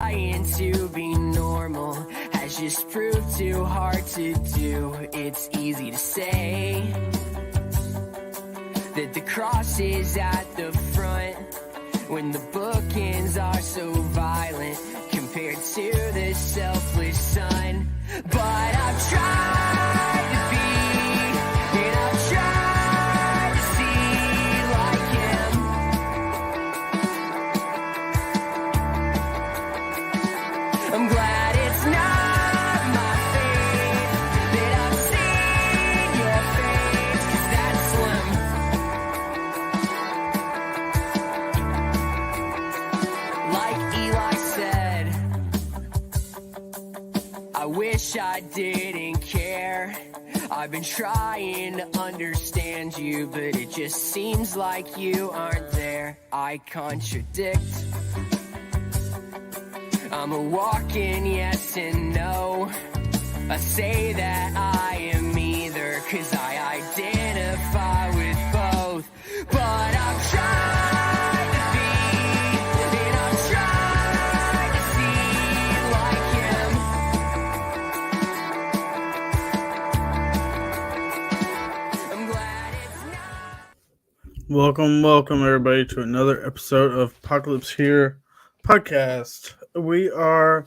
trying to be normal has just proved too hard to do. It's easy to say that the cross is at the front when the bookends are so violent compared to the selfless son. But I've tried to be, and I've tried to see like him. I'm glad it's not my fate that I've seen your face, 'cause that's slim. Like Eli said, I wish I didn't care. I've been trying to understand you, but it just seems like you aren't there. I contradict. I'm a walking yes and no. I say that I am either, 'cause I identify with both. But I've tried to be, and I've tried to see like him. I'm glad it's not. Welcome everybody to another episode of Apocalypse Here podcast. We are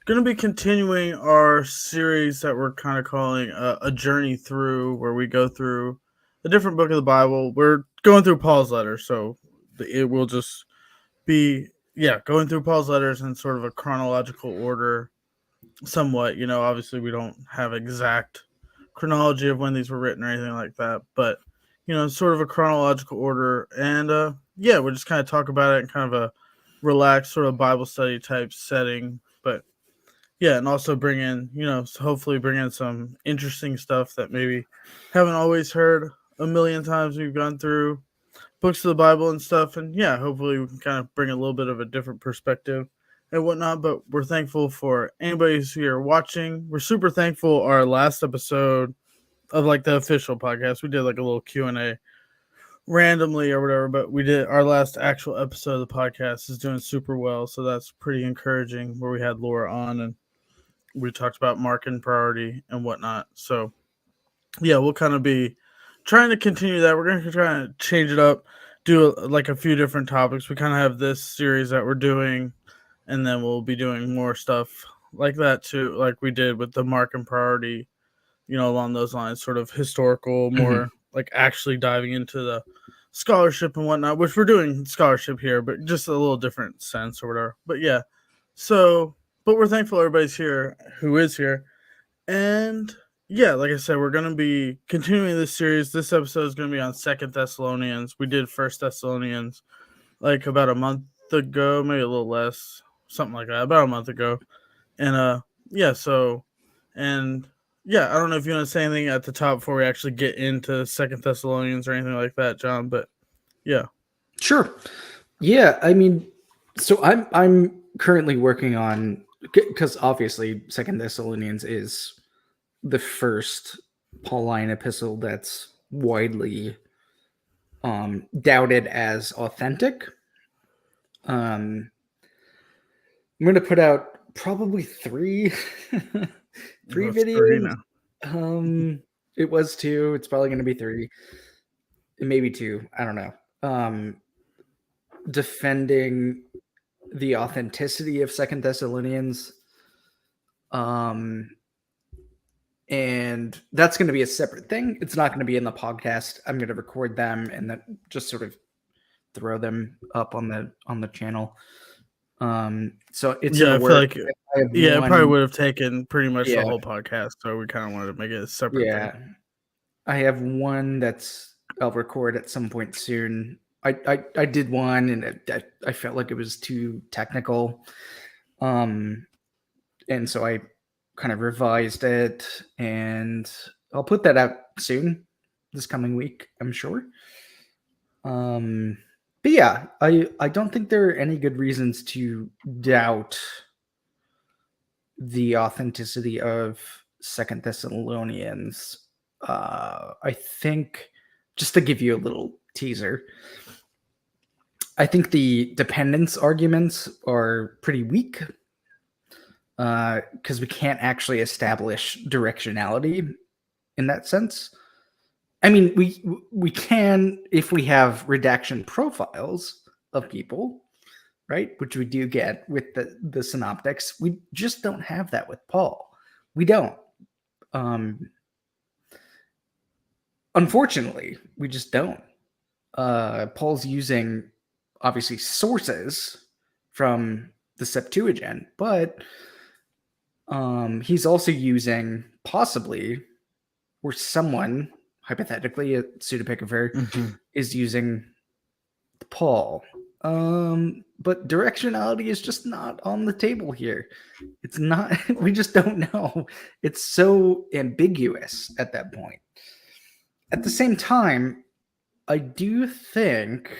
going to be continuing our series that we're kind of calling a journey through, where we go through a different book of the Bible. We're going through Paul's letters, so it will just be, going through Paul's letters in sort of a chronological order, somewhat. Obviously we don't have exact chronology of when these were written or anything like that, but sort of a chronological order, and we'll just kind of talk about it in kind of a relaxed sort of Bible study type setting, but and also bring in, hopefully bring in some interesting stuff that maybe haven't always heard a million times. We've gone through books of the Bible and stuff, and hopefully we can kind of bring a little bit of a different perspective and whatnot. But we're thankful for anybody who's here watching. We're super thankful. Our last episode of like the official podcast, we did like a little Q&A randomly or whatever, but we did our last actual episode of the podcast is doing super well, so that's pretty encouraging, where we had Laura on and we talked about marking priority and whatnot. So we'll kind of be trying to continue that. We're going to try to change it up, do like a few different topics. We kind of have this series that we're doing, and then we'll be doing more stuff like that too, like we did with the marking priority, along those lines, sort of historical, more like actually diving into the scholarship and whatnot, which we're doing scholarship here, but just a little different sense or whatever. But but we're thankful everybody's here who is here. And like I said, we're going to be continuing this series. This episode is going to be on 2nd Thessalonians. We did 1st Thessalonians like about a month ago, maybe a little less, something like that, about a month ago. And I don't know if you want to say anything at the top before we actually get into 2nd Thessalonians or anything like that, John, but Sure. Yeah, I mean, so I'm currently working on, because obviously 2nd Thessalonians is the first Pauline epistle that's widely doubted as authentic. I'm going to put out probably three videos. It was 2. It's probably going to be 3, maybe 2. I don't know. Defending the authenticity of 2nd Thessalonians. And that's going to be a separate thing. It's not going to be in the podcast. I'm going to record them and then just sort of throw them up on the channel. So it's I feel like it probably would have taken pretty much the whole podcast, so we kind of wanted to make it a separate thing. I have one that's I'll record at some point soon. I did one and I felt like it was too technical, and so I kind of revised it, and I'll put that out soon, this coming week, I'm sure. But yeah, I don't think there are any good reasons to doubt the authenticity of 2nd Thessalonians. I think, just to give you a little teaser, I think the dependence arguments are pretty weak. because we can't actually establish directionality in that sense. I mean, we can if we have redaction profiles of people, right? Which we do get with the synoptics. We just don't have that with Paul. We don't. Unfortunately, we just don't. Paul's using obviously sources from the Septuagint, but he's also using possibly, or someone hypothetically, a pseudepigrapher is using Paul. But directionality is just not on the table here. It's not. We just don't know. It's so ambiguous at that point. At the same time, I do think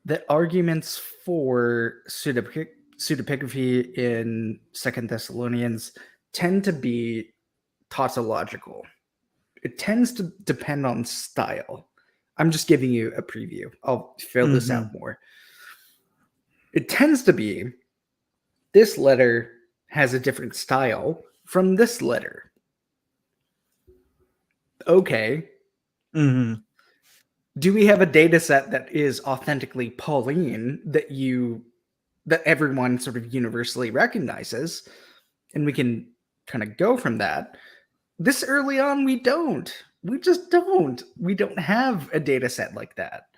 that arguments for pseudepigraphy in Second Thessalonians tend to be tautological. It tends to depend on style. I'm just giving you a preview. I'll fill this out more. It tends to be this letter has a different style from this letter. Okay. Do we have a data set that is authentically Pauline that everyone sort of universally recognizes, and we can kind of go from that? This early on, we don't. We just don't. We don't have a data set like that.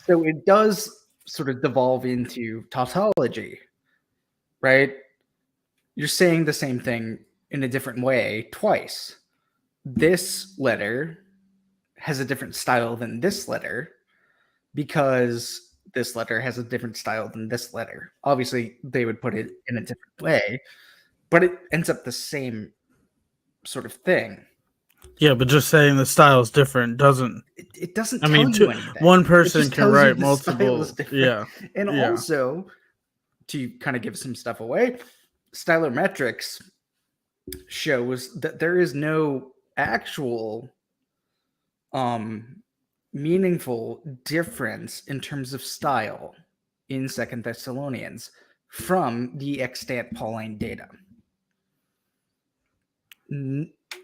So it does sort of devolve into tautology, right? You're saying the same thing in a different way twice. This letter has a different style than this letter because this letter has a different style than this letter. Obviously, they would put it in a different way, but it ends up the same sort of thing. Yeah, but just saying the style is different doesn't. It doesn't tell you anything. One person can write multiple. Yeah, and also to kind of give some stuff away, stylometrics shows that there is no actual meaningful difference in terms of style in Second Thessalonians from the extant Pauline data.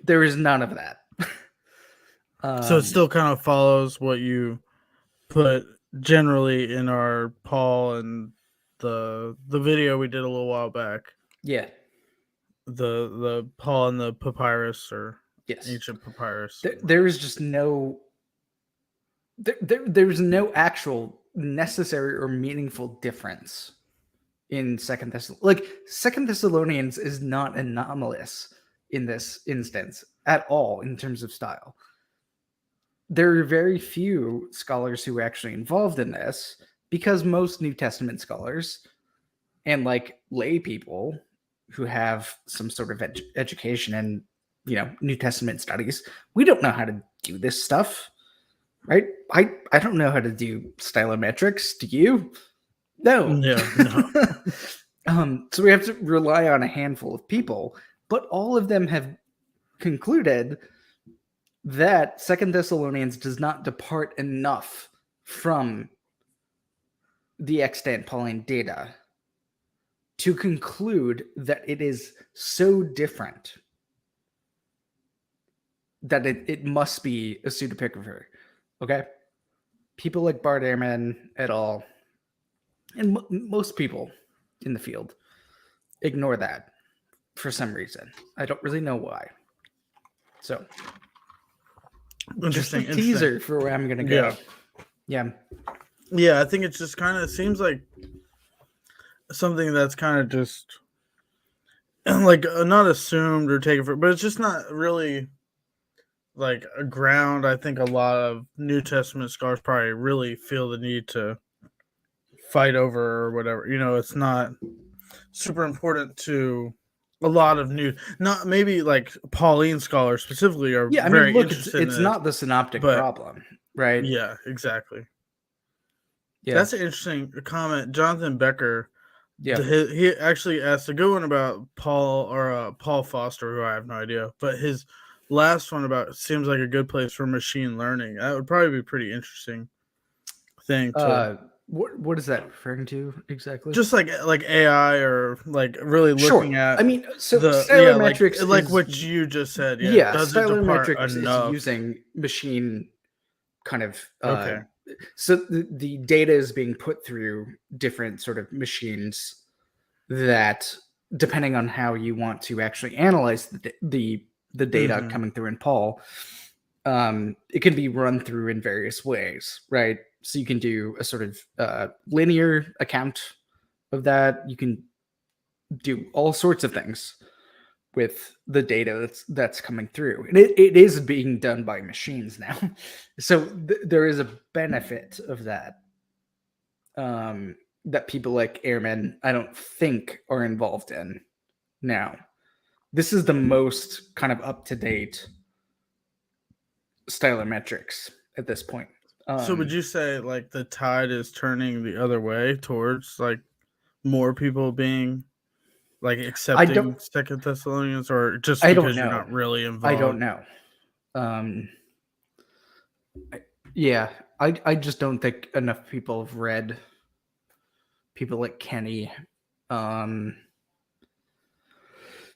There is none of that. So it still kind of follows what you put generally in our Paul and the video we did a little while back. Yeah. The Paul and the papyrus or yes. ancient papyrus. There is just no there's no actual necessary or meaningful difference in Second Thessalonians. Like Second Thessalonians is not anomalous in this instance at all in terms of style. There are very few scholars who are actually involved in this because most New Testament scholars and like lay people who have some sort of education and New Testament studies, we don't know how to do this stuff, right? I don't know how to do stylometrics. Do you? No. No. So we have to rely on a handful of people, but all of them have concluded that Second Thessalonians does not depart enough from the extant Pauline data to conclude that it is so different that it must be a pseudepigrapher. Okay? People like Bart Ehrman et al. And most people in the field ignore that for some reason. I don't really know why. So, just a teaser for where I'm going to go. Yeah. Yeah, I think it just kind of seems like something that's kind of just like not assumed or taken for, but it's just not really like a ground. I think a lot of New Testament scholars probably really feel the need to fight over or whatever. It's not super important to a lot of not maybe like Pauline scholars specifically are very interested in it's not the synoptic problem, right? Yeah, exactly. Yeah. That's an interesting comment. Jonathan Becker, he actually asked a good one about Paul or Paul Foster, who I have no idea, but his last one about seems like a good place for machine learning. That would probably be a pretty interesting thing to What is that referring to exactly? Just like AI, or like really Sure. looking at I mean, so like stylometrics is what you just said. Yeah, yeah, does it depart stylometrics is enough? using machine kind of Okay. so the data is being put through different sort of machines that, depending on how you want to actually analyze the data Mm-hmm. coming through in Paul, it can be run through in various ways, right? So you can do a sort of linear account of that. You can do all sorts of things with the data that's coming through, and it is being done by machines now. So there is a benefit of that, that people like airmen, I don't think, are involved in now. This is the most kind of up to date stylometrics at this point. So would you say like the tide is turning the other way towards like more people being like I don't accepting Second Thessalonians, or just I don't because you're know. not really I don't involved? know. Um, yeah, I just don't think enough people have read people like Kenny, um,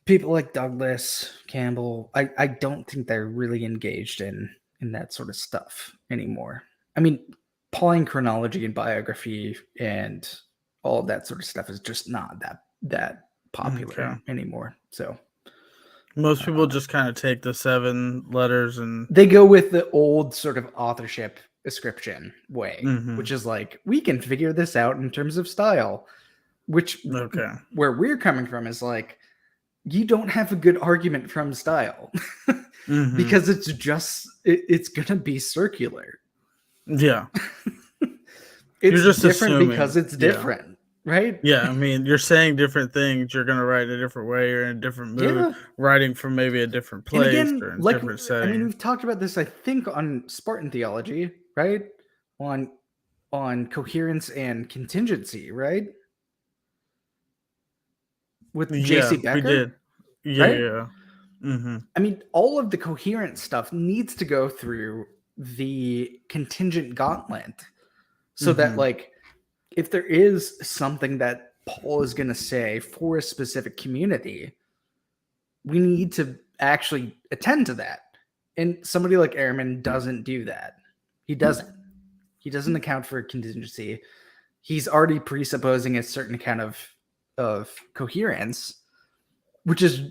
people like Douglas Campbell. I don't think they're really engaged in that sort of stuff anymore. I mean, Pauline chronology and biography and all of that sort of stuff is just not that Okay. popular anymore. So Most people just kind of take the 7 letters and. they go with the old sort of authorship description way, Mm-hmm. which is like, we can figure this out in terms of style, which Okay. where we're coming from is like, you don't have a good argument from style Mm-hmm. because it's gonna be circular. Yeah. You're It's just different assuming. because it's Yeah. different, right? Yeah, I mean, you're saying different things. You're gonna write a different way. You're in a different mood. Yeah. Writing from maybe a different And place again, or in a like, different I mean, setting. we've talked about this, I think, on Spartan theology, right? On coherence and contingency, right? With Yeah, JC we Becker, did. Yeah, right? yeah. Mm-hmm. I mean, all of the coherent stuff needs to go through the contingent gauntlet, so that, Mm-hmm. like, if there is something that Paul is going to say for a specific community, we need to actually attend to that. And somebody like Ehrman doesn't do that. He doesn't. He doesn't account for contingency. He's already presupposing a certain kind of coherence, which is,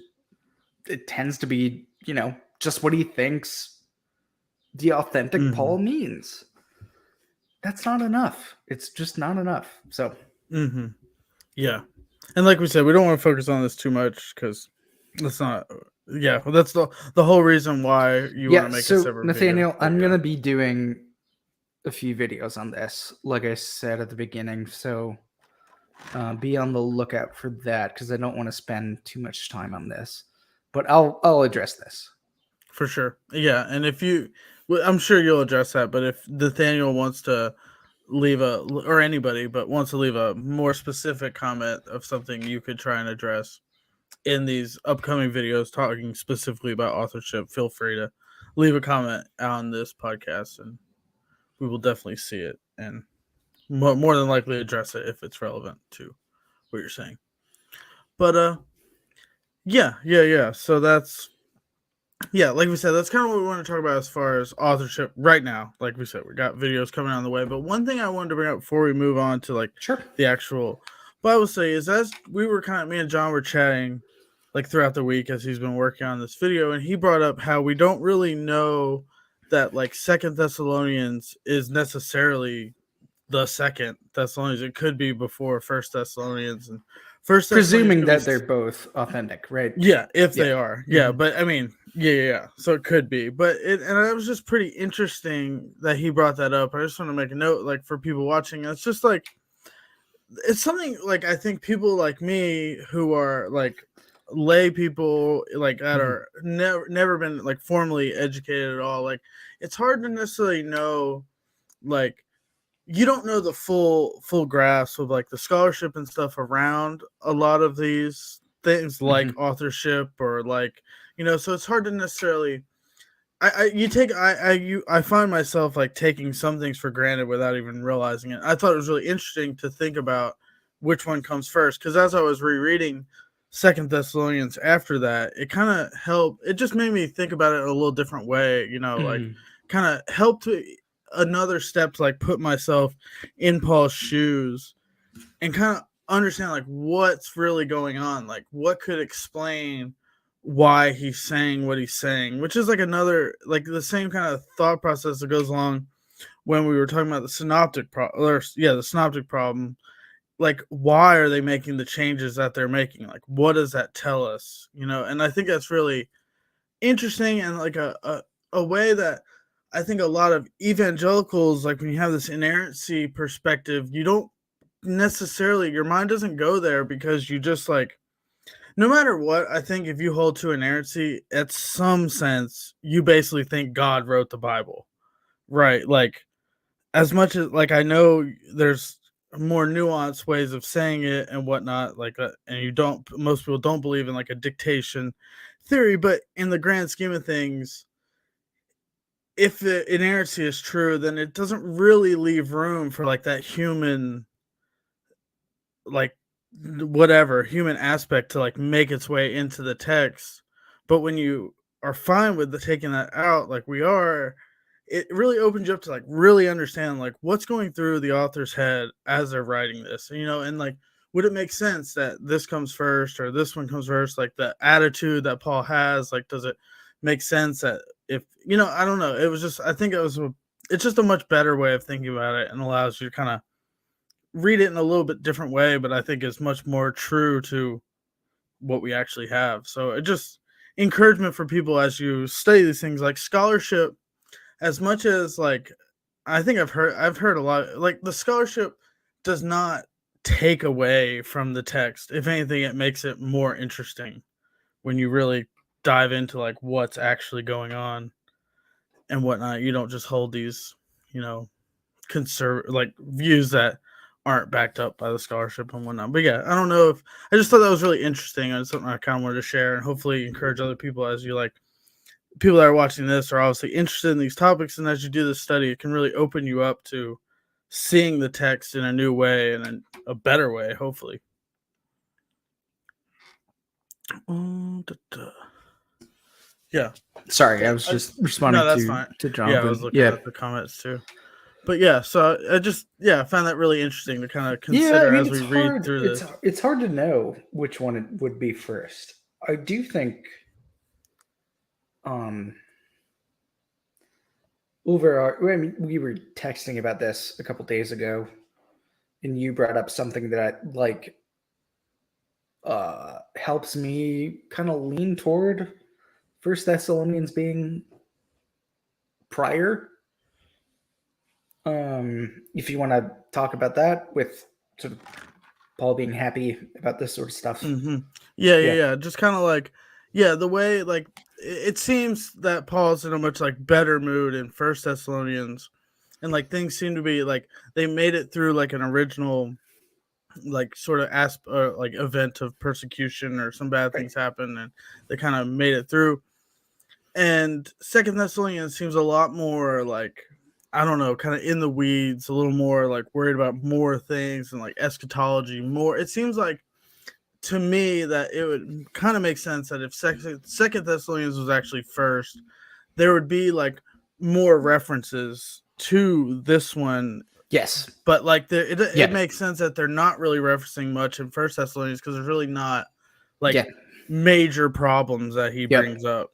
it tends to be, just what he thinks the authentic Mm-hmm. Paul means. That's not enough. It's just not enough. So, Mm-hmm. Yeah. And like we said, we don't want to focus on this too much because that's not. Yeah, well, that's the whole reason why you want yeah. to make a So, separate video. Nathaniel, But I'm yeah, going to be doing a few videos on this, like I said at the beginning. So, be on the lookout for that, because I don't want to spend too much time on this. But I'll address this. for sure. Yeah, and if you, well, I'm sure you'll address that. But if Nathaniel wants to leave a, or anybody, but wants to leave a more specific comment of something you could try and address in these upcoming videos talking specifically about authorship, feel free to leave a comment on this podcast and we will definitely see it and more than likely address it if it's relevant to what you're saying. But yeah. So that's, yeah, like we said, that's kind of what we want to talk about as far as authorship right now. Like we said, we got videos coming on the way. But one thing I wanted to bring up before we move on to like Sure. the actual Bible study is, as we were kind of, me and John were chatting like throughout the week as he's been working on this video, and he brought up how we don't really know that like Second Thessalonians is necessarily the Second Thessalonians. It could be before First Thessalonians, and First Thessalonians Presuming could be, that they're both authentic, right? yeah, if Yeah. they are. Yeah, Mhm. but I mean, yeah. So it could be. But it, and it was just pretty interesting that he brought that up. I just want to make a note, like, for people watching. It's just like, it's something like, I think people like me who are like lay people, like, that Mhm. are never been like formally educated at all. Like, it's hard to necessarily know, like, you don't know the full grasp of like the scholarship and stuff around a lot of these things, like Mhm. authorship or like, so it's hard to necessarily I find myself like taking some things for granted without even realizing it. I thought it was really interesting to think about which one comes first, because as I was rereading Second Thessalonians after that, it kind of helped. It just made me think about it in a little different way. Like kind of helped another step to like put myself in Paul's shoes and kind of understand like what's really going on, like what could explain why he's saying what he's saying, which is like another like the same kind of thought process that goes along when we were talking about the synoptic problem. Like, why are they making the changes that they're making? Like, what does that tell us? And I think that's really interesting, and like a way that I think a lot of evangelicals, like when you have this inerrancy perspective, you don't necessarily, your mind doesn't go there, because you just like, no matter what, I think if you hold to inerrancy, at some sense, you basically think God wrote the Bible, right? Like, as much as like I know there's more nuanced ways of saying it and whatnot, like, and most people don't believe in like a dictation theory, but in the grand scheme of things, if the inerrancy is true, then it doesn't really leave room for like that human, like whatever human aspect to like make its way into the text. But when you are fine with taking that out, like we are, it really opens you up to like really understand like what's going through the author's head as they're writing this, and like, would it make sense that this comes first or this one comes first? Like the attitude that Paul has, like, does it make sense that if, I don't know. It was just, I think it's just a much better way of thinking about it, and allows you to kind of read it in a little bit different way, but I think it's much more true to what we actually have. So it just encouragement for people as you study these things, like scholarship, as much as like, I think I've heard a lot, like the scholarship does not take away from the text. If anything, it makes it more interesting when you really dive into like what's actually going on and whatnot. You don't just hold these, like views that aren't backed up by the scholarship and whatnot. But yeah, I don't know, if I just thought that was really interesting, and something I kind of wanted to share and hopefully encourage other people, as you like, people that are watching this are obviously interested in these topics, and as you do this study, it can really open you up to seeing the text in a new way and in a better way, hopefully. Yeah. Sorry, I was just responding to Jonathan. Yeah, I was looking at the comments too. But yeah, so I just found that really interesting to kind of consider as we read through this. It's hard to know which one it would be first. I do think overall, I mean, we were texting about this a couple days ago, and you brought up something that like helps me kind of lean toward First Thessalonians being prior. If you want to talk about that, with sort of Paul being happy about this sort of stuff. Mm-hmm. Yeah. Just kind of like, the way like it seems that Paul's in a much like better mood in First Thessalonians, and like things seem to be like they made it through like an original like sort of like event of persecution, or some bad things happen, and they kind of made it through. And Second Thessalonians seems a lot more like, I don't know, kind of in the weeds, a little more like worried about more things and like eschatology more. It seems like to me that it would kind of make sense that if Second Thessalonians was actually first, there would be like more references to this one. Yes, but like it makes sense that they're not really referencing much in First Thessalonians, because there's really not like major problems that he brings up.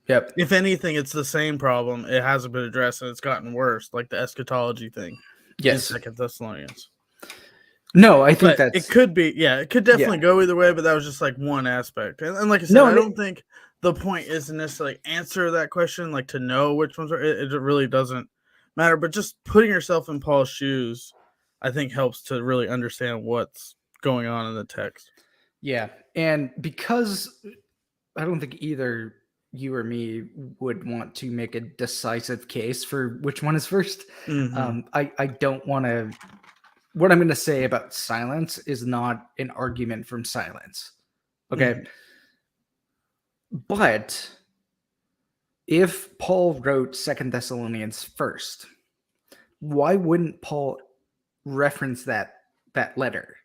Yep. If anything, it's the same problem. It hasn't been addressed, and it's gotten worse, like the eschatology thing. Yes. In Second Thessalonians. No, I think that it could be. Yeah, it could definitely go either way, but that was just like one aspect. And like I said, I don't think the point is to necessarily answer that question, like to know which ones are. It really doesn't matter. But just putting yourself in Paul's shoes, I think, helps to really understand what's going on in the text. Yeah, and because I don't think either you or me would want to make a decisive case for which one is first. Mm-hmm. I don't want to. What I'm going to say about silence is not an argument from silence. Okay. Mm-hmm. But if Paul wrote Second Thessalonians first, why wouldn't Paul reference that letter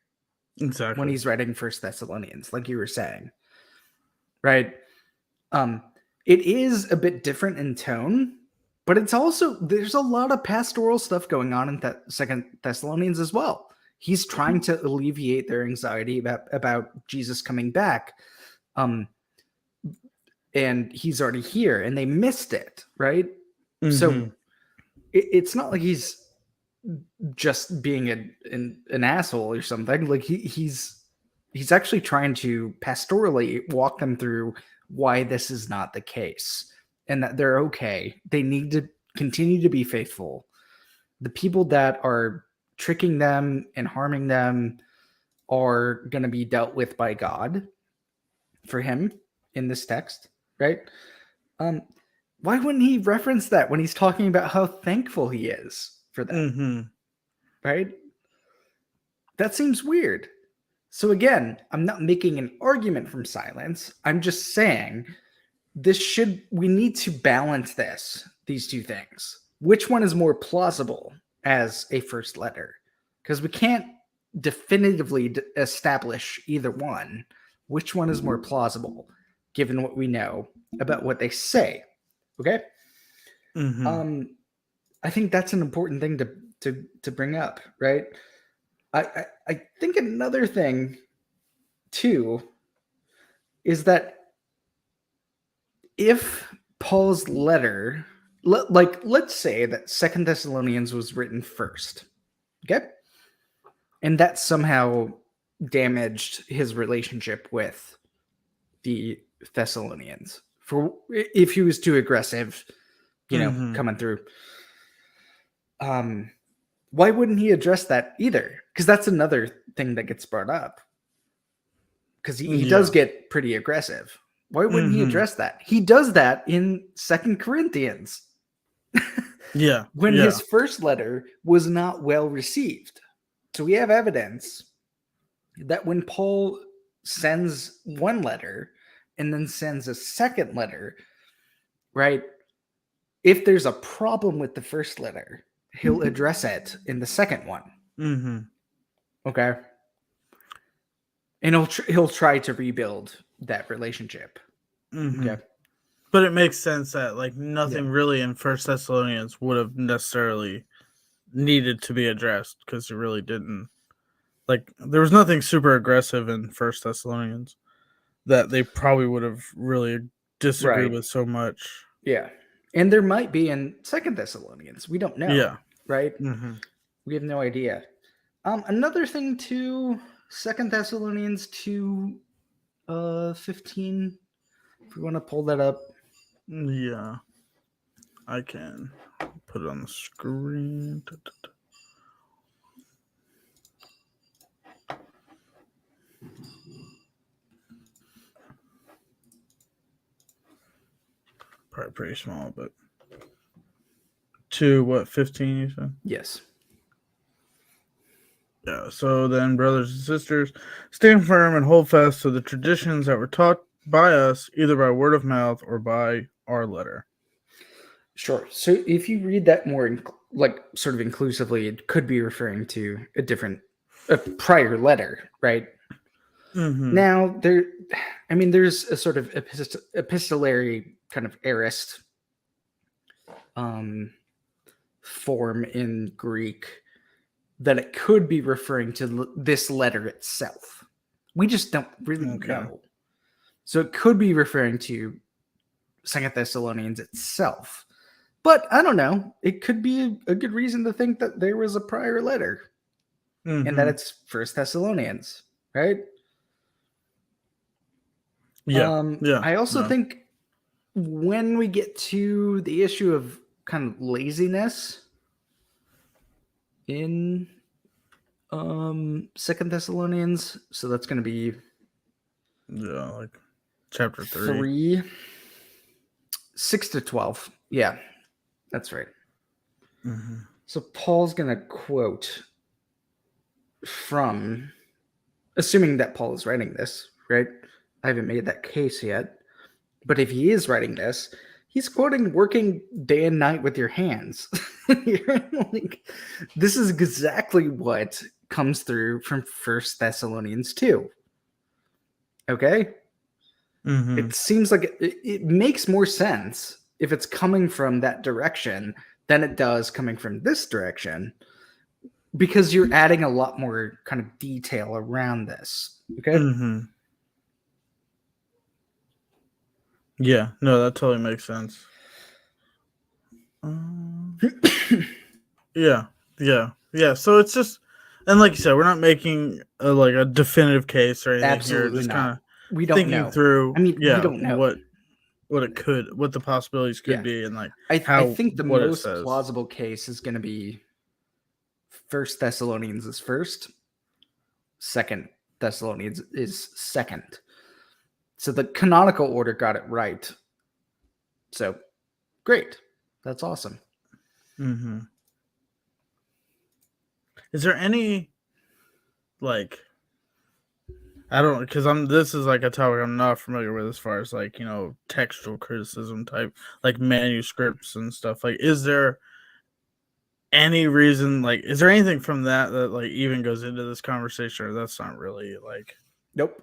Exactly. when he's writing First Thessalonians, like you were saying, right? It is a bit different in tone, but it's also, there's a lot of pastoral stuff going on in that Second Thessalonians as well. He's trying to alleviate their anxiety about Jesus coming back. And he's already here and they missed it, right? So it's not like he's just being an asshole or something. Like he's actually trying to pastorally walk them through why this is not the case and that they're okay. They need to continue to be faithful. The people that are tricking them and harming them are going to be dealt with by God for him in this text, right? Why wouldn't he reference that when he's talking about how thankful he is for them? Right? That seems weird. So again, I'm not making an argument from silence. I'm just saying we need to balance these two things. Which one is more plausible as a first letter? Because we can't definitively establish either one. Which one is more plausible given what we know about what they say? Okay? I think that's an important thing to bring up, right? I think another thing too is that if Paul's letter, let's say that Second Thessalonians was written first, okay, and that somehow damaged his relationship with the Thessalonians for if he was too aggressive, coming through. Why wouldn't he address that either? Because that's another thing that gets brought up. Because he does get pretty aggressive. Why wouldn't he address that? He does that in 2 Corinthians. When his first letter was not well received. So we have evidence that when Paul sends one letter and then sends a second letter, right? If there's a problem with the first letter, he'll address it in the second one. Okay. And he'll try to rebuild that relationship. Okay. But it makes sense that like nothing really in First Thessalonians would have necessarily needed to be addressed because it really didn't. Like there was nothing super aggressive in First Thessalonians that they probably would have really disagreed with so much. Yeah. And there might be in Second Thessalonians. We don't know. Yeah. Right? We have no idea. Another thing too, Second Thessalonians 2:15. If we want to pull that up. Yeah. I can put it on the screen. Probably pretty small, but 15 you said? Yes. Yeah, so then, brothers and sisters, stand firm and hold fast to the traditions that were taught by us, either by word of mouth or by our letter. Sure. So if you read that more, sort of inclusively, it could be referring to a prior letter, right? Now, there's a sort of epistolary kind of aorist form in Greek that it could be referring to this letter itself. We just don't really know. So it could be referring to 2 Thessalonians itself. But I don't know. It could be a good reason to think that there was a prior letter and that it's 1 Thessalonians, right? I also think when we get to the issue of kind of laziness in 2 Thessalonians, so that's going to be like chapter 3, 6-12. Yeah, that's right. So Paul's going to quote from, assuming that Paul is writing this, right? I haven't made that case yet. But if he is writing this, He's quoting working day and night with your hands. Like, this is exactly what comes through from First Thessalonians 2. Okay? Mm-hmm. It seems like it makes more sense if it's coming from that direction than it does coming from this direction, because you're adding a lot more kind of detail around this. Okay? Mm-hmm. Yeah, no, that totally makes sense. Yeah. So it's just, and like you said, we're not making a definitive case or anything here. Absolutely Just not. kind of We don't thinking know. through. I mean, we Yeah, don't know. what the possibilities could Yeah. be, and like I how think the what it most says. plausible case is going to be First Thessalonians is first, Second Thessalonians is second. So the canonical order got it right. So great. That's awesome. Mm-hmm. Is there any like, I don't, because this is like a topic I'm not familiar with as far as like, textual criticism type, like manuscripts and stuff. Like, is there any reason, like, is there anything from that like even goes into this conversation, or that's not really Nope.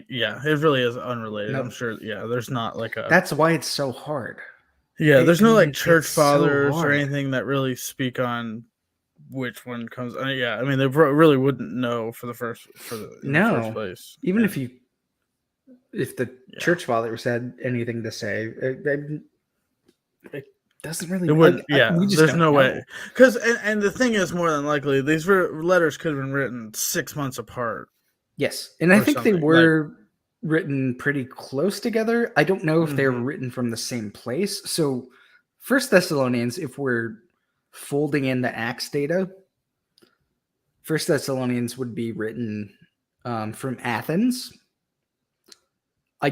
yeah, it really is unrelated. Nope. I'm sure. Yeah, there's not like a. That's why it's so hard. There's no like church it's so fathers or hard. anything that really speak on which one comes. I mean, they really wouldn't know in the first place. Even And if the church fathers had anything to say, it doesn't really. it wouldn't. we just there's don't no know. way. Because and the thing is, more than likely, these letters could have been written 6 months apart. Yes, and I think they something, were written pretty close together. I don't know if they were Mhm. written from the same place. So, First Thessalonians, if we're folding in the Acts data, First Thessalonians would be written from Athens. I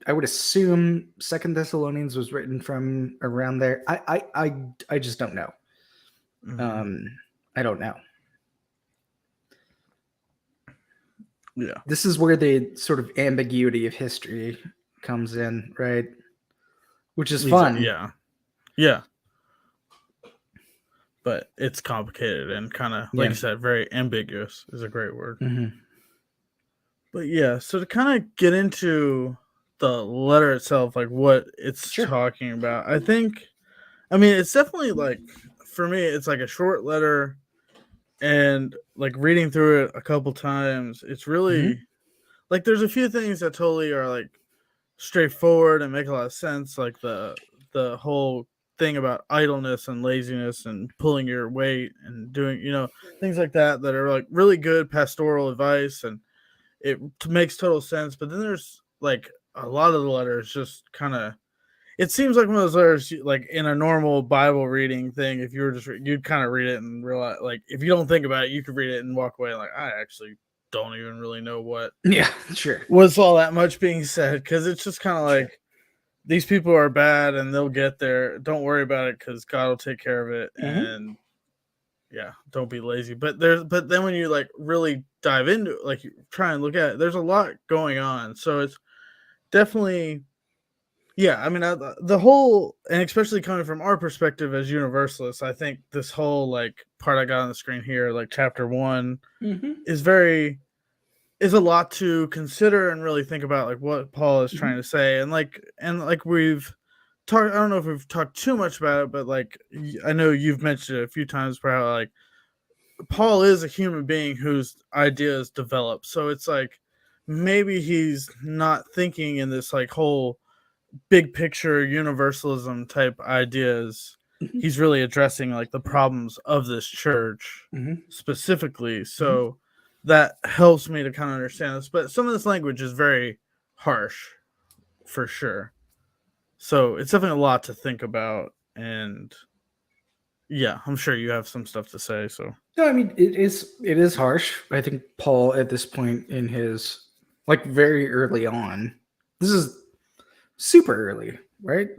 would assume Second Thessalonians was written from around there. I just don't know. Mhm. I don't know. Yeah. This is where the sort of ambiguity of history comes in, right? Which is fun. Yeah. But it's complicated and kind of, like you said, very ambiguous is a great word. Mm-hmm. But yeah, so to kind of get into the letter itself, like what it's talking about, I mean, it's definitely like, for me, it's like a short letter, and like reading through it a couple times, it's really like there's a few things that totally are like straightforward and make a lot of sense, like the whole thing about idleness and laziness and pulling your weight and doing things like that are like really good pastoral advice, and it makes total sense. But then there's like a lot of the letters just kind of, it seems like one of those letters, like in a normal Bible reading thing, if you were just you'd kind of read it and realize, like, if you don't think about it, you could read it and walk away like, I actually don't even really know what was all that much being said, because it's just kind of like, these people are bad and they'll get there. Don't worry about it because God will take care of it. And don't be lazy. But then when you like really dive into it, like you try and look at it, there's a lot going on. So it's definitely, I mean, the whole, and especially coming from our perspective as universalists, I think this whole like part I got on the screen here, like chapter 1, is a lot to consider and really think about, like what Paul is trying to say. And like we've talked, I don't know if we've talked too much about it, but like, I know you've mentioned it a few times, for how like Paul is a human being whose ideas develop. So it's like, maybe he's not thinking in this like whole big picture universalism type ideas. He's really addressing like the problems of this church specifically. So that helps me to kind of understand this. But some of this language is very harsh, for sure. So it's definitely a lot to think about. And I'm sure you have some stuff to say. So no, I mean, it is harsh. I think Paul, at this point in his, like, very early on, this is super early, right?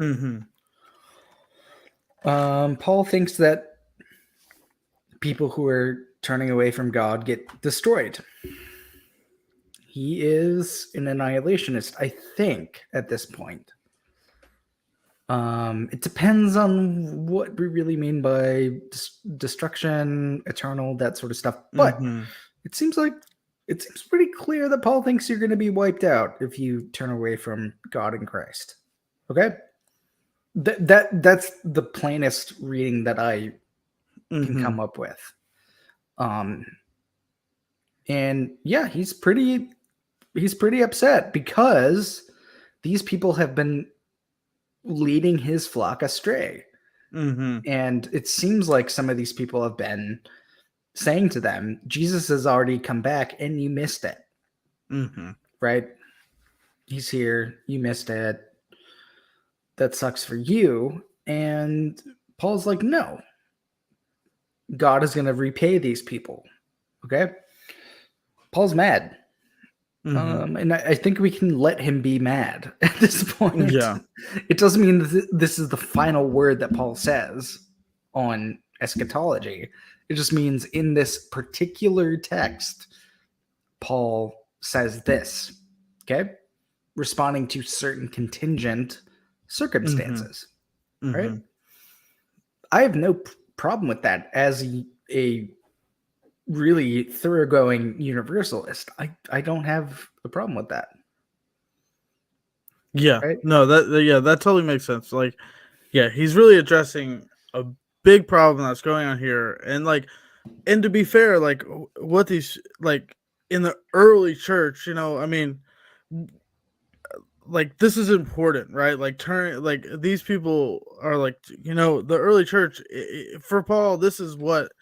Paul thinks that people who are turning away from God get destroyed. He is an annihilationist, I think, at this point. It depends on what we really mean by destruction, eternal, that sort of stuff. But Mm-hmm. it seems pretty clear that Paul thinks you're going to be wiped out if you turn away from God and Christ. Okay, that's the plainest reading that I can Mm-hmm. come up with. And yeah, he's pretty upset because these people have been leading his flock astray. Mm-hmm. And it seems like some of these people have been saying to them, Jesus has already come back and you missed it. Mm-hmm. Right? He's here, you missed it. That sucks for you. And Paul's like, no, God is going to repay these people. Okay? Paul's mad. Mm-hmm. And I think we can let him be mad at this point. Yeah. It doesn't mean that this is the final word that Paul says on eschatology. It just means in this particular text, Paul says this, okay? Responding to certain contingent circumstances, Mm-hmm. right? I have no problem with that as a really thoroughgoing universalist. I don't have a problem with that. Yeah. Right? No, that totally makes sense. Like, yeah, he's really addressing a big problem that's going on here. And to be fair, like what these like in the early church, I mean, like this is important, right? Like these people are like, the early church for Paul, this is what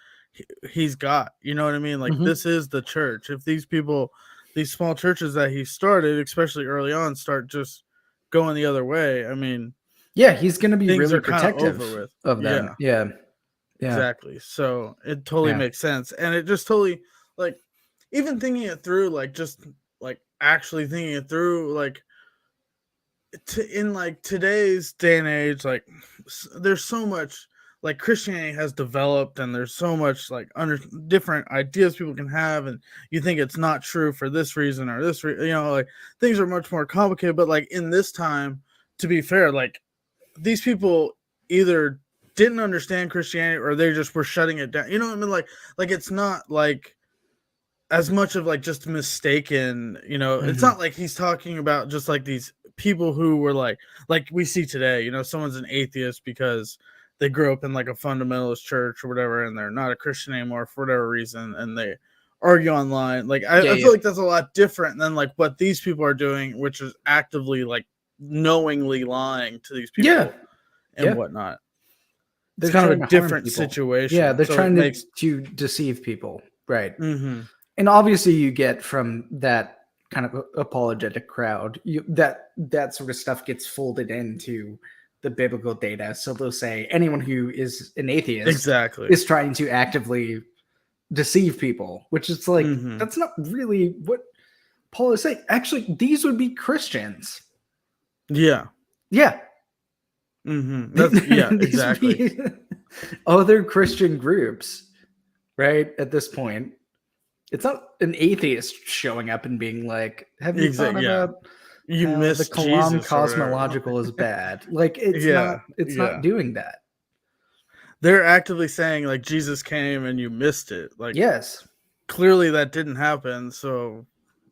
he's got. You know what I mean? Like this is the church. If these people, these small churches that he started, especially early on, start just going the other way, I mean, yeah, he's going to be things really are kind of over protective with. of them. Yeah. Exactly. So it totally Yeah. makes sense. And it just totally, like, even thinking it through, like, just like actually thinking it through, like, in like today's day and age, like, there's so much, like, Christianity has developed, and there's so much, like, different ideas people can have, and you think it's not true for this reason or this, like, things are much more complicated. But, like, in this time, to be fair, like, these people either didn't understand Christianity or they just were shutting it down. You know what I mean? Like it's not like as much of like just mistaken, it's not like he's talking about just like these people who were like we see today, someone's an atheist because they grew up in like a fundamentalist church or whatever, and they're not a Christian anymore for whatever reason, and they argue online. Like I feel like that's a lot different than like what these people are doing, which is actively like knowingly lying to these people and whatnot. It's They're kind of trying a to harm different people. situation. Yeah, they're So trying it makes to deceive people. Right. mm-hmm. And obviously you get from that kind of apologetic crowd, that sort of stuff gets folded into the biblical data. So they'll say anyone who is an atheist Exactly is trying to actively deceive people, which is like, that's not really what Paul is saying. Actually, these would be Christians. Yeah. Yeah. Yeah, exactly. Other Christian groups, right? At this point, it's not an atheist showing up and being like, "Have you thought about you how miss the Kalam Jesus cosmological is bad?" Like, it's not doing that. They're actively saying like Jesus came and you missed it. Like, yes, clearly that didn't happen, so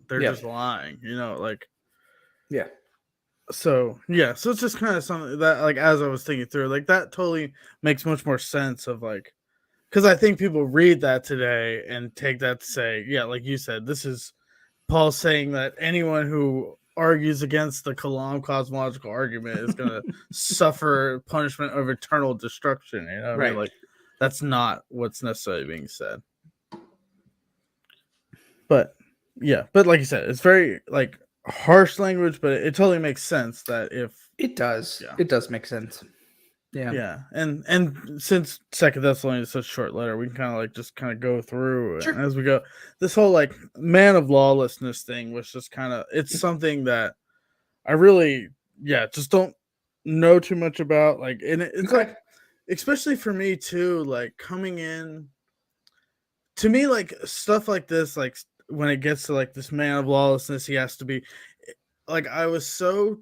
they're Yeah. just lying. Like. Yeah. So it's just kind of something that, like, as I was thinking through, like, that totally makes much more sense of like, because I think people read that today and take that to say, yeah, like you said, this is Paul saying that anyone who argues against the Kalam cosmological argument is going to suffer punishment of eternal destruction. You know what I mean? Like, that's not what's necessarily being said. But yeah, but like you said, it's very like harsh language, but it totally makes sense that if it does, it does make sense. Yeah. And since Second Thessalonians is such a short letter, we can kind of like just kind of go through as we go. This whole like man of lawlessness thing was just kind of, it's something that I really just don't know too much about. Like, and it's like, especially for me too, like coming in to me, like stuff like this, like when it gets to like this man of lawlessness, he has to be like, I was so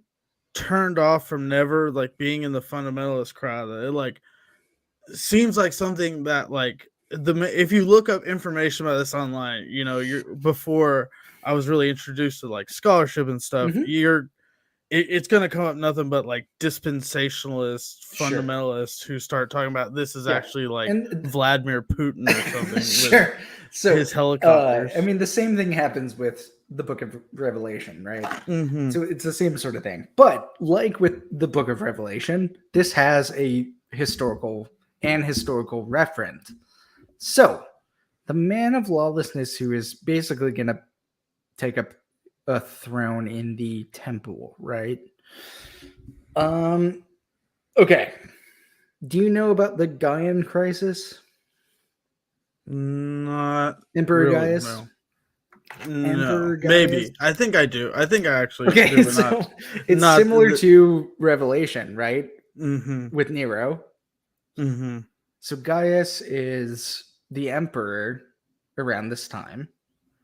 turned off from never like being in the fundamentalist crowd. It like seems like something that like if you look up information about this online, you know, you're before I was really introduced to like scholarship and stuff, it's going to come up nothing but like dispensationalists, Sure. fundamentalists who start talking about this is Yeah. actually like And Vladimir Putin or something. sure. With So his helicopters. I mean, the same thing happens with the Book of Revelation, right? Mm-hmm. So it's the same sort of thing. But like with the Book of Revelation, this has a historical reference. So the man of lawlessness who is basically going to take up a throne in the temple, right? Okay. Do you know about the Gaian crisis? Not Emperor really, Gaius? no. Emperor Gaius? Maybe. I think I do. I think I actually Okay, do, but so it's not similar to Revelation, right? Mm-hmm. With Nero. Mm-hmm. So Gaius is the emperor around this time.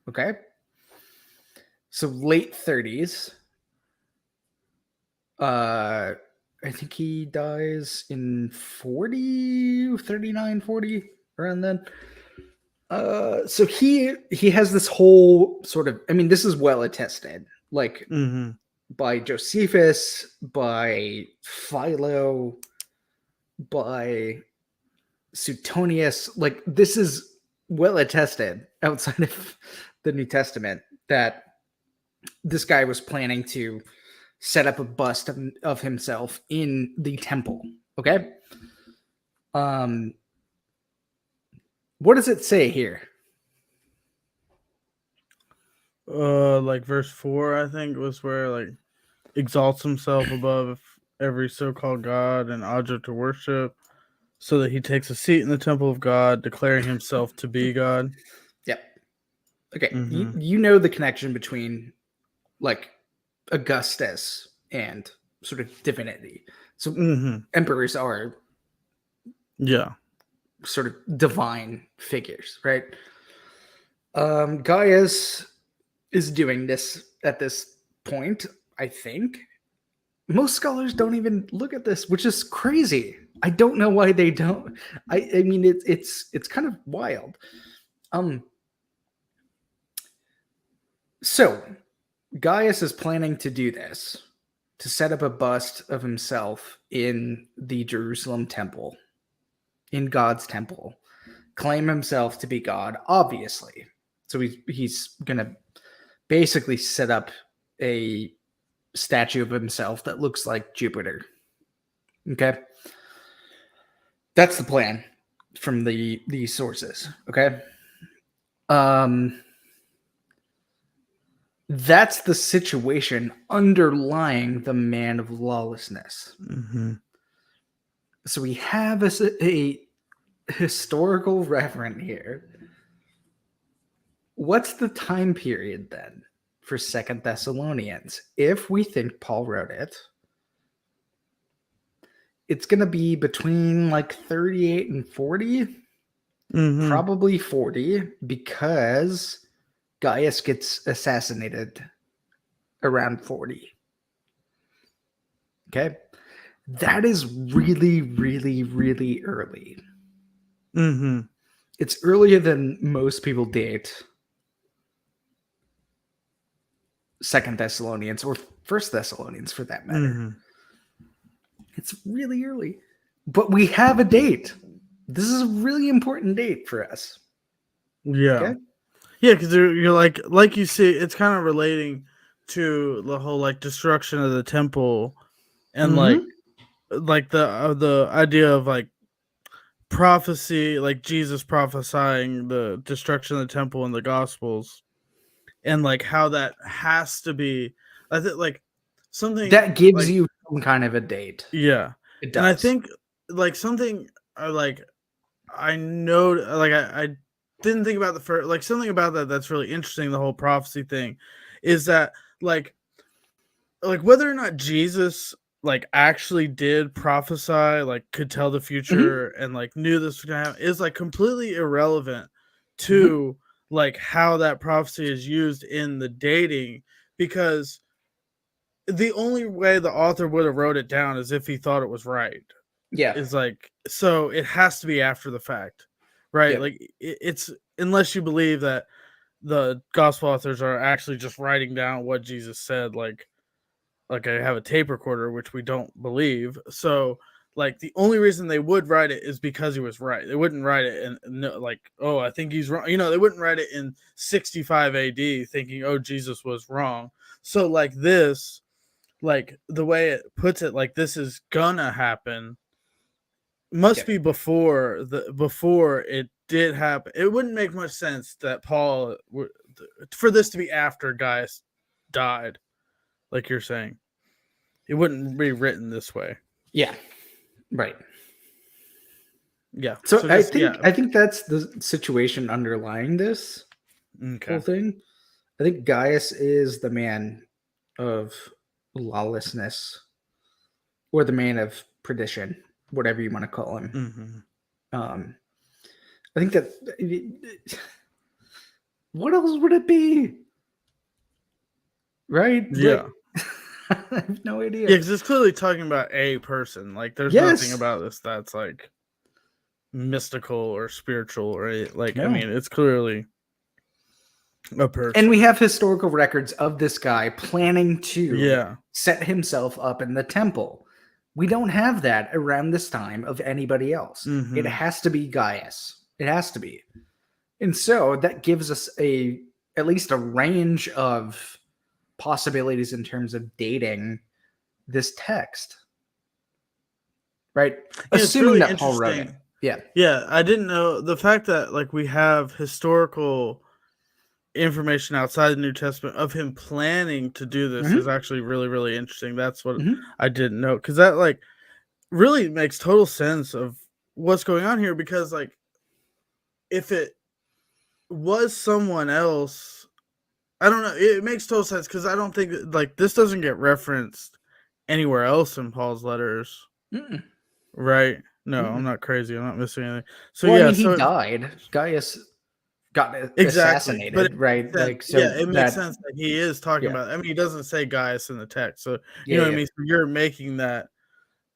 Okay. So late 30s. I think he dies in 40, 39, 40, around then. So he has this whole sort of, I mean, this is well attested, like by Josephus, by Philo, by Suetonius. Like this is well attested outside of the New Testament that this guy was planning to set up a bust of himself in the temple. Okay. What does it say here? Like verse 4, I think was where like exalts himself above every so-called god and object of worship, so that he takes a seat in the temple of God, declaring himself to be God. Yep. Okay. You know the connection between like Augustus and sort of divinity. So emperors are sort of divine figures, right? Gaius is doing this at this point, I think. Most scholars don't even look at this, which is crazy. I don't know why they don't. I mean it's kind of wild. So Gaius is planning to do this, to set up a bust of himself in the Jerusalem temple, in God's temple, claim himself to be God, obviously. So he's going to basically set up a statue of himself that looks like Jupiter. Okay? That's the plan from the sources. Okay? That's the situation underlying the man of lawlessness. So we have a historical referent here. What's the time period then for 2nd Thessalonians? If we think Paul wrote it, it's going to be between like 38 and 40. Probably 40, because Gaius gets assassinated around 40. Okay. That is really, really, really early. It's earlier than most people date 2nd Thessalonians or 1st Thessalonians for that matter. It's really early. But we have a date. This is a really important date for us. Yeah. Okay? Yeah, because you're like you see, it's kind of relating to the whole like destruction of the temple and like the idea of like prophecy, like Jesus prophesying the destruction of the temple in the Gospels, and like how that has to be, I think, like something that gives you some kind of a date. Yeah, it does. And I think like something like I know, like I didn't think about the first, like something about that's really interesting. The whole prophecy thing is that like whether or not Jesus like actually did prophesy, like could tell the future and like knew this was gonna happen, is like completely irrelevant to like how that prophecy is used in the dating, because the only way the author would have wrote it down is if he thought it was right. Yeah. Is like, so it has to be after the fact, right? Yep. Like it's unless you believe that the gospel authors are actually just writing down what Jesus said, like I have a tape recorder, which we don't believe. So like the only reason they would write it is because he was right. They wouldn't write it and no, like, oh, I think he's wrong. You know, they wouldn't write it in 65 AD thinking, oh, Jesus was wrong. So like this, like the way it puts it, like this is gonna happen must be before it did happen. It wouldn't make much sense that Paul for this to be after Gaius died, like you're saying. It wouldn't be written this way. Yeah. Right. Yeah. So I think that's the situation underlying this whole thing. I think Gaius is the man of lawlessness, or the man of perdition, whatever you want to call him. Mm-hmm. I think that what else would it be? Right? Yeah. I have no idea. Yeah, because it's clearly talking about a person. Like, there's nothing about this that's like mystical or spiritual, right? Like, no. I mean, it's clearly a person. And we have historical records of this guy planning to set himself up in the temple. We don't have that around this time of anybody else. Mm-hmm. It has to be Gaius. It has to be. And so that gives us at least a range of possibilities in terms of dating this text. Right? Yeah, assuming really that Paul wrote it. Yeah. Yeah, I didn't know the fact that like we have historical information outside the New Testament of him planning to do this is actually really, really interesting. That's what I didn't know, because that like really makes total sense of what's going on here, because like if it was someone else, I don't know, it makes total sense, because I don't think like this doesn't get referenced anywhere else in Paul's letters. Right? No, I'm not crazy. I'm not missing anything. So well, yeah, I mean, he died. Gaius got assassinated, but right? Like, so yeah, it makes sense that he is talking about. I mean, he doesn't say Gaius in the text, so you know what I mean. So you're making that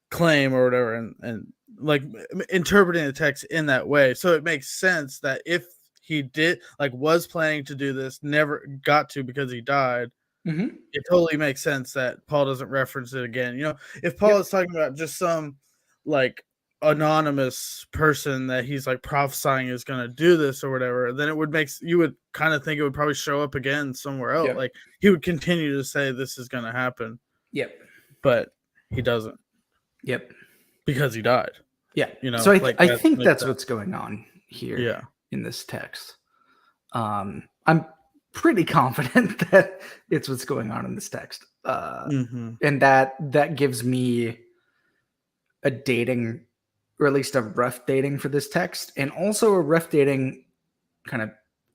claim or whatever, and like interpreting the text in that way. So it makes sense that if he did was planning to do this, never got to because he died. It totally makes sense that Paul doesn't reference it again. You know, if Paul is talking about just some like anonymous person that he's like prophesying is going to do this or whatever, then it would you would kind of think it would probably show up again somewhere else. Like he would continue to say this is going to happen. But he doesn't. Because he died. You know, so I think that's what's going on here in this text. I'm pretty confident that it's what's going on in this text. And that gives me a dating, or at least a rough dating for this text, and also a rough dating kind of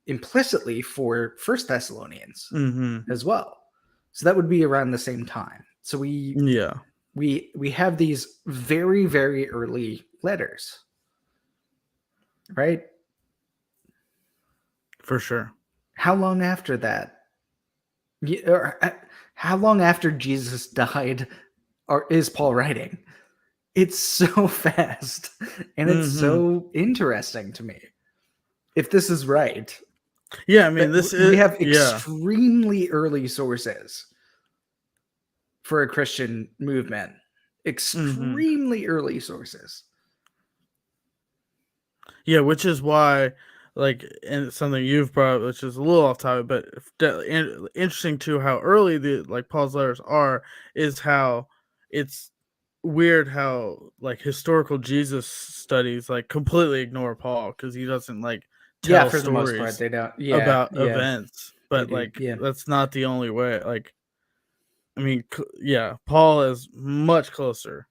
implicitly for First Thessalonians as well. So that would be around the same time. So we have these very, very early letters, right? For sure. How long after that? Or how long after Jesus died is Paul writing? It's so fast, and it's so interesting to me. If this is right. Yeah, I mean, we have extremely early sources for a Christian movement. Extremely early sources. Yeah, which is why, like, and something you've brought up, which is a little off topic, but interesting too, how early Paul's letters are, is how it's weird how like historical Jesus studies like completely ignore Paul, because he doesn't like tell for stories the most part, they don't about events, but that's not the only way. Like, I mean, Paul is much closer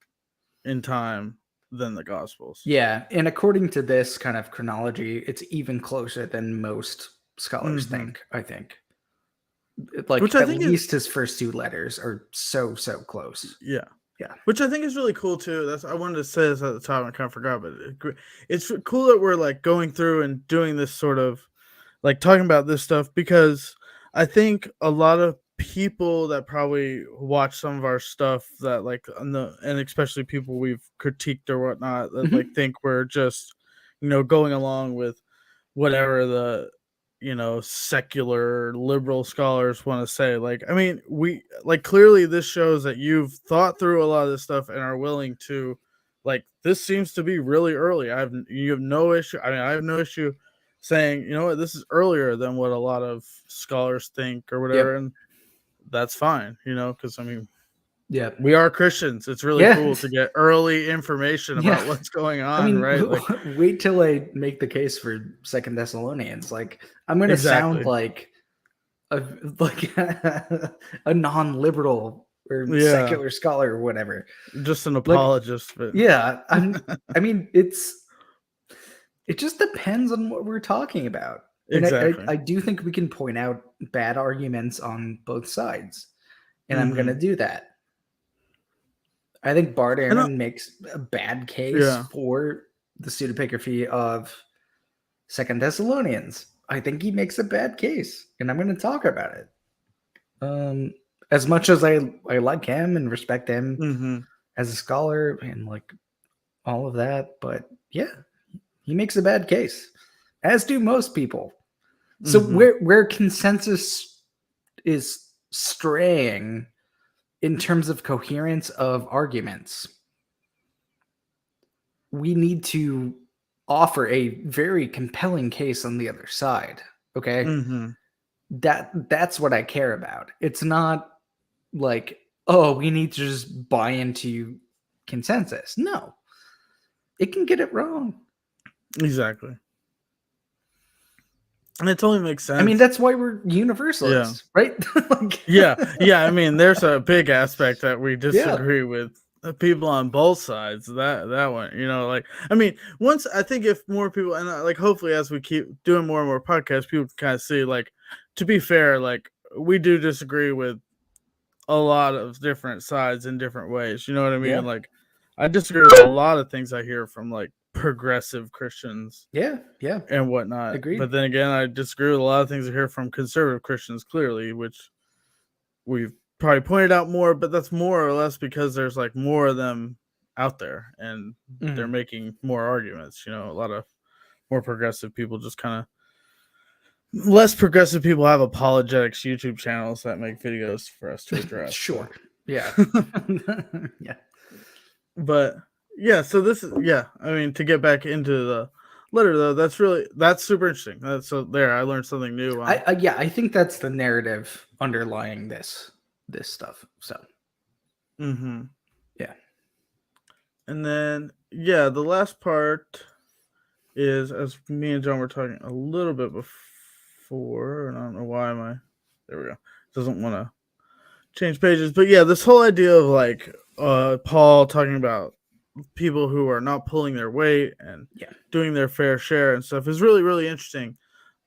in time than the Gospels. Yeah, and according to this kind of chronology, it's even closer than most scholars think, I think. Like, which at least his first two letters are so close. Yeah. Which I think is really cool too. I wanted to say this at the top, I kind of forgot, but it's cool that we're like going through and doing this sort of like talking about this stuff, because I think a lot of people that probably watch some of our stuff that like and especially people we've critiqued or whatnot that like think we're just going along with whatever the secular liberal scholars want to say. Like, I mean, we like clearly this shows that you've thought through a lot of this stuff and are willing to like this seems to be really early. You have no issue. I mean, I have no issue saying, what, this is earlier than what a lot of scholars think or whatever. And that's fine, because I mean, we are Christians. It's really cool to get early information about what's going on, I mean, right? Like, wait till I make the case for Second Thessalonians. Like, I'm going to sound like a non-liberal or secular scholar or whatever. Just an apologist. Like, I mean, it just depends on what we're talking about. Exactly. And I do think we can point out bad arguments on both sides. And I'm going to do that. I think Bart Ehrman makes a bad case for the pseudepigraphy of Second Thessalonians. I think he makes a bad case, and I'm going to talk about it. As much as I like him and respect him as a scholar and like all of that, but yeah, he makes a bad case, as do most people. So where consensus is straying in terms of coherence of arguments, we need to offer a very compelling case on the other side. Okay. That's what I care about. It's not like, oh, we need to just buy into consensus. No, it can get it wrong. Exactly. And it totally makes sense. I mean, that's why we're universalists, right? Yeah. I mean, there's a big aspect that we disagree with people on both sides. That one, like, I mean, once I think if more people and like hopefully as we keep doing more and more podcasts, people can kind of see like, to be fair, like we do disagree with a lot of different sides in different ways. You know what I mean? Like, I disagree with a lot of things I hear from like progressive Christians. And whatnot. Agreed. But then again, I disagree with a lot of things I hear from conservative Christians, clearly, which we've probably pointed out more, but that's more or less because there's like more of them out there and they're making more arguments. A lot of more progressive people just kind of less progressive people have apologetics YouTube channels that make videos for us to address. Sure. Yeah. But yeah, so this is I mean, to get back into the letter though, that's super interesting. I learned something new. I think that's the narrative underlying this stuff. So yeah. And then the last part is, as me and John were talking a little bit before, and I don't know why there we go. Doesn't want to change pages, but this whole idea of like Paul talking about people who are not pulling their weight and doing their fair share and stuff is really, really interesting.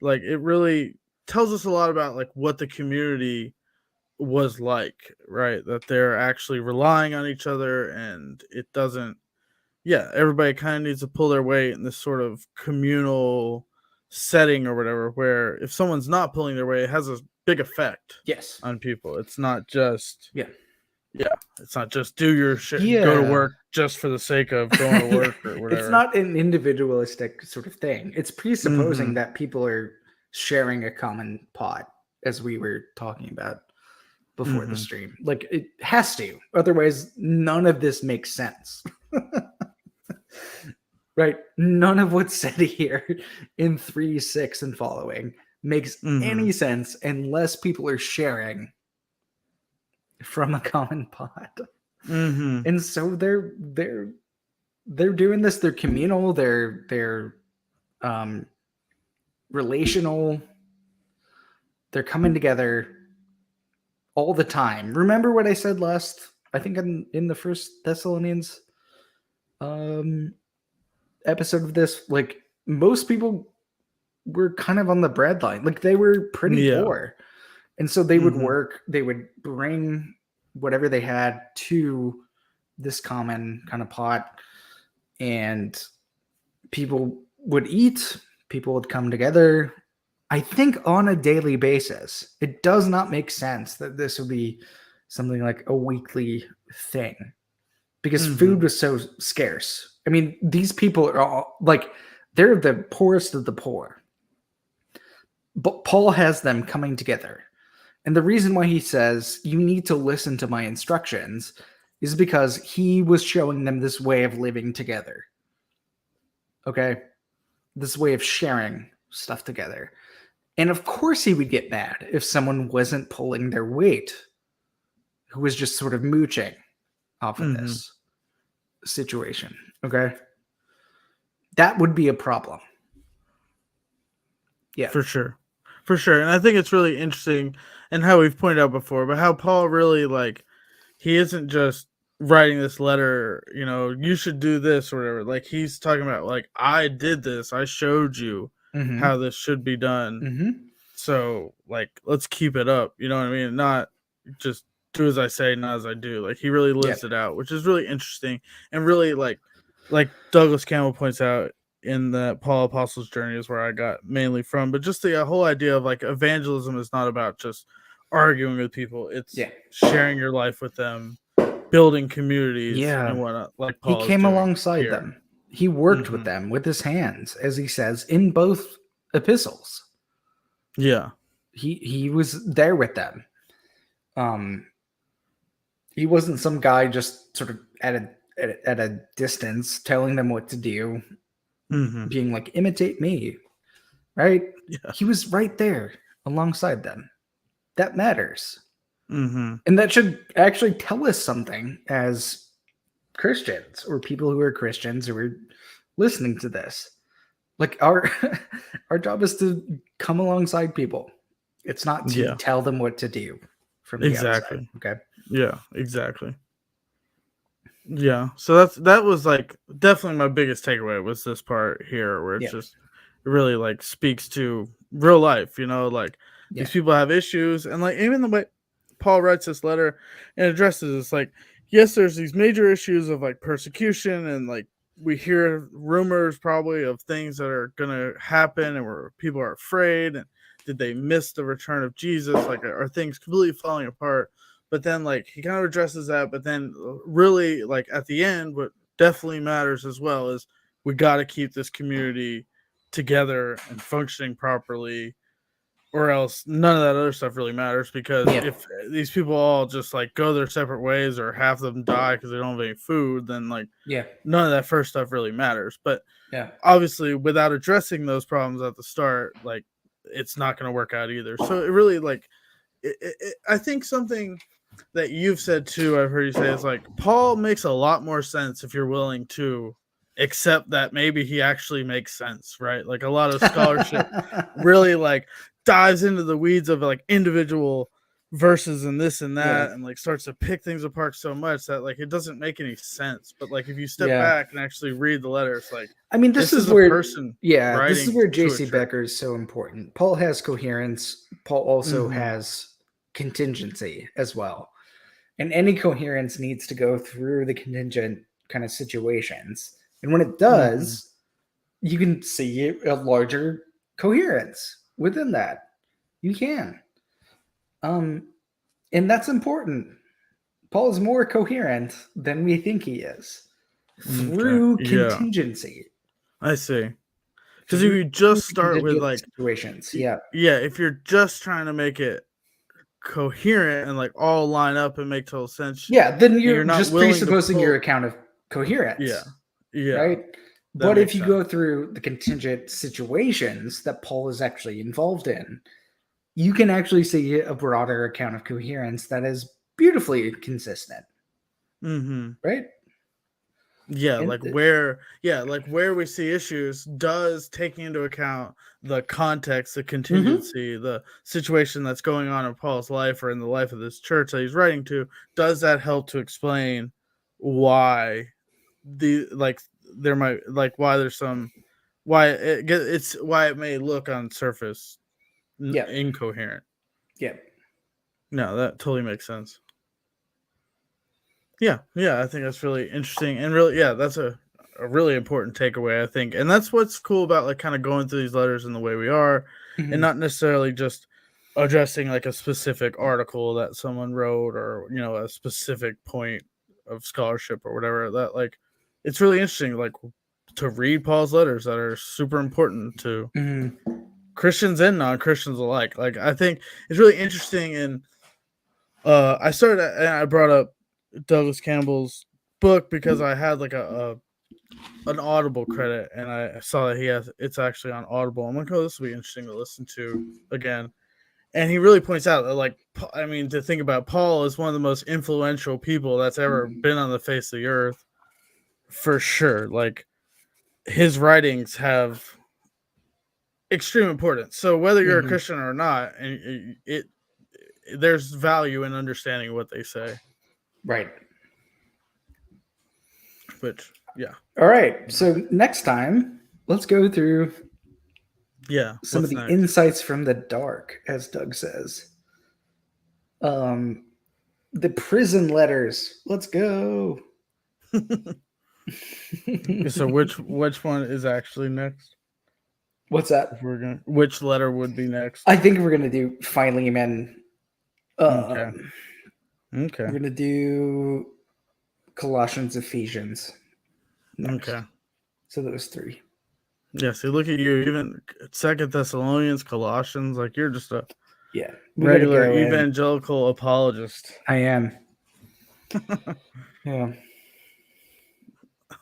Like, it really tells us a lot about like what the community was like, right? That they're actually relying on each other, and it doesn't everybody kind of needs to pull their weight in this sort of communal setting or whatever, where if someone's not pulling their weight, it has a big effect on people. It's not just it's not just do your shit, go to work just for the sake of going to work or whatever. It's not an individualistic sort of thing. It's presupposing that people are sharing a common pot, as we were talking about before the stream. Like, it has to. Otherwise, none of this makes sense. Right? None of what's said here in 3:6 and following makes any sense unless people are sharing from a common pot. And so they're doing this. They're communal. They're relational. They're coming together all the time. Remember what I said I think in the First Thessalonians episode of this? Like, most people were kind of on the breadline. Like, they were pretty poor. And so they would work, they would bring whatever they had to this common kind of pot, and people would eat, people would come together, I think on a daily basis. It does not make sense that this would be something like a weekly thing because food was so scarce. I mean, these people are all like, they're the poorest of the poor. But Paul has them coming together. And the reason why he says, you need to listen to my instructions, is because he was showing them this way of living together. Okay? This way of sharing stuff together. And of course he would get mad if someone wasn't pulling their weight, who was just sort of mooching off of this situation. Okay? That would be a problem. Yeah. For sure. For sure. And I think it's really interesting, and how we've pointed out before, but how Paul really, like, he isn't just writing this letter, you know, you should do this or whatever. Like, he's talking about, like, I did this. I showed you how this should be done. So, like, let's keep it up. You know what I mean? Not just do as I say, not as I do. Like, he really lives it out, which is really interesting. And really, like Douglas Campbell points out, in the Paul Apostle's Journey is where I got mainly from. But just the whole idea of, like, evangelism is not about just arguing with people. It's sharing your life with them, building communities and whatnot. Like Paul he came alongside them. He worked with them with his hands, as he says in both epistles. Yeah. He was there with them. He wasn't some guy just sort of at a distance telling them what to do, being like, imitate me, right? Yeah. He was right there alongside them. That matters. And that should actually tell us something as Christians, or people who are Christians who are listening to this. Like, our job is to come alongside people. It's not to tell them what to do from the outside. Okay. Yeah, exactly. Yeah. So that was, like, definitely my biggest takeaway was this part here, where it's just, it really, like, speaks to real life, you know, like, these people have issues, and, like, even the way Paul writes this letter and addresses it's like, yes, there's these major issues of, like, persecution, and, like, we hear rumors probably of things that are gonna happen, and where people are afraid, and did they miss the return of Jesus? Like, are things completely falling apart? But then, like, he kind of addresses that, but then really, like, at the end, what definitely matters as well is we got to keep this community together and functioning properly, or else none of that other stuff really matters. Because if these people all just, like, go their separate ways, or half of them die because they don't have any food, then, like, none of that first stuff really matters. But obviously, without addressing those problems at the start, like, it's not going to work out either. So it really, like, I think something that you've said too, I've heard you say, is like, Paul makes a lot more sense if you're willing to accept that maybe he actually makes sense, right? Like, a lot of scholarship really, like, dives into the weeds of, like, individual verses and this and that, and, like, starts to pick things apart so much that, like, it doesn't make any sense. But, like, if you step back and actually read the letter, it's like, I mean, this is where person this is where J.C. Becker is so important. Paul has coherence. Paul also has contingency as well, and any coherence needs to go through the contingent kind of situations, and when it does, you can see a larger coherence within that. You can, and that's important. Paul is more coherent than we think he is through contingency. I see. Because if you just start with, like, situations, if you're just trying to make it coherent and, like, all line up and make total sense, then you're not just presupposing your account of coherence, right? But if you go through the contingent situations that Paul is actually involved in, you can actually see a broader account of coherence that is beautifully consistent, right? Like where we see issues does taking into account the context, the contingency, the situation that's going on in Paul's life or in the life of this church that he's writing to. Does that help to explain why there might, like, why there's some, why it may look on surface incoherent. No, that totally makes sense. I think that's really interesting, and really, that's a really important takeaway, I think. And that's what's cool about, like, kind of going through these letters in the way we are, and not necessarily just addressing like a specific article that someone wrote or a specific point of scholarship or whatever. That like it's really interesting like to read Paul's letters that are super important to Christians and non-Christians alike. Like I think it's really interesting, and I brought up Douglas Campbell's book because I had like an Audible credit, and I saw that it's actually on Audible. I'm like, oh, this will be interesting to listen to again. And he really points out that, like, I mean, to think about, Paul is one of the most influential people that's ever been on the face of the earth, for sure. Like, his writings have extreme importance. So whether you're a Christian or not, and there's value in understanding what they say. Right. Which, yeah. All right. So next time, let's go through some of the insights from the dark, as Doug says. The prison letters. Let's go. So which one is actually next? What's that? Which letter would be next? I think we're gonna do Philemon. Okay. We're gonna do Colossians, Ephesians. Next. Okay. So those three. Yeah, see, look at you. Even 2 Thessalonians, Colossians, like you're just a regular evangelical apologist. I am. Yeah.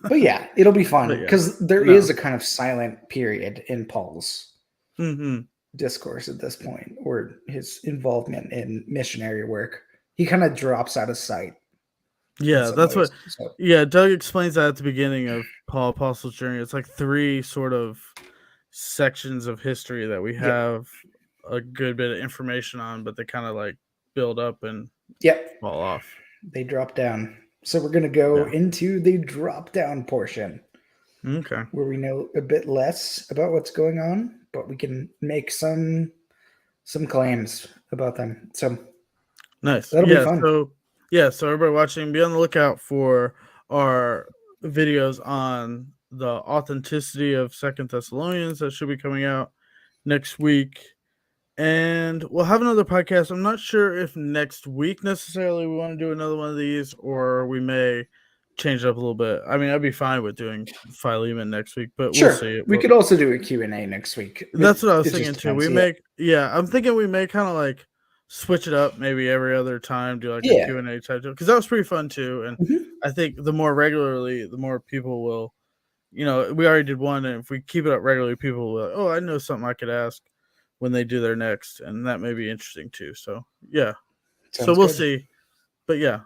But yeah, it'll be fun because there is a kind of silent period in Paul's discourse at this point, or his involvement in missionary work. He kind of drops out of sight. Yeah, that's ways. Yeah, Doug explains that at the beginning of Paul Apostle's journey. It's like 3 sort of sections of history that we have a good bit of information on, but they kind of like build up and fall off. They drop down. So we're going to go into the drop down portion. Okay. Where we know a bit less about what's going on, but we can make some claims about them. So nice. That'll be fun. So everybody watching, be on the lookout for our videos on the authenticity of 2 Thessalonians that should be coming out next week. And we'll have another podcast. I'm not sure if next week necessarily we want to do another one of these, or we may change it up a little bit. I mean, I'd be fine with doing Philemon next week, but we'll see. We could also do a Q&A next week. That's what I was thinking too. I'm thinking we may kind of like switch it up maybe every other time, do like a Q&A type, because that was pretty fun too. And I think the more regularly, the more people will, we already did one, and if we keep it up regularly, people will, oh, I know something I could ask when they do their next, and that may be interesting too. So yeah, so we'll see. But yeah,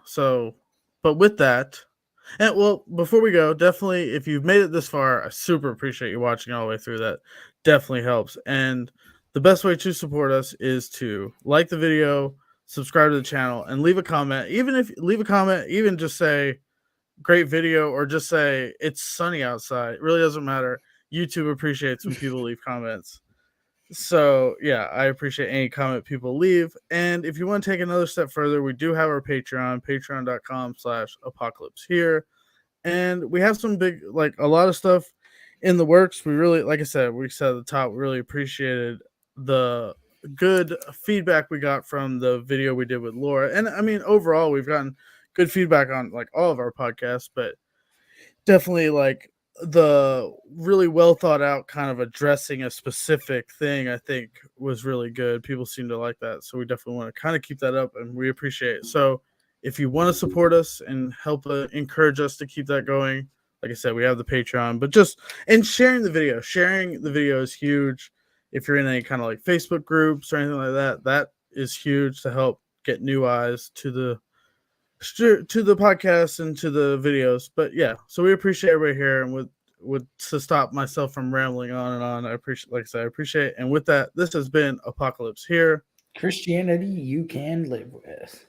but with that, and well, before we go, definitely if you've made it this far, I super appreciate you watching all the way through. That definitely helps. And the best way to support us is to like the video, subscribe to the channel, and leave a comment. Even just say great video, or just say it's sunny outside. It really doesn't matter. YouTube appreciates when people leave comments. So yeah, I appreciate any comment people leave. And if you want to take another step further, we do have our Patreon, patreon.com/apocalypse here. And we have some a lot of stuff in the works. We really, like I said, we said at the top, we really appreciated the good feedback we got from the video we did with Laura. And I mean, overall, we've gotten good feedback on like all of our podcasts, but definitely like the really well thought out kind of addressing a specific thing, I think was really good. People seem to like that. So we definitely want to kind of keep that up, and we appreciate it. So if you want to support us and help encourage us to keep that going, like I said, we have the Patreon, but sharing the video is huge. If you're in any kind of like Facebook groups or anything like that, that is huge to help get new eyes to the podcast and to the videos. But yeah, so we appreciate everybody here, and would to stop myself from rambling on and on, I appreciate, like I said, I appreciate it. And with that, this has been Apocalypse here. Christianity you can live with.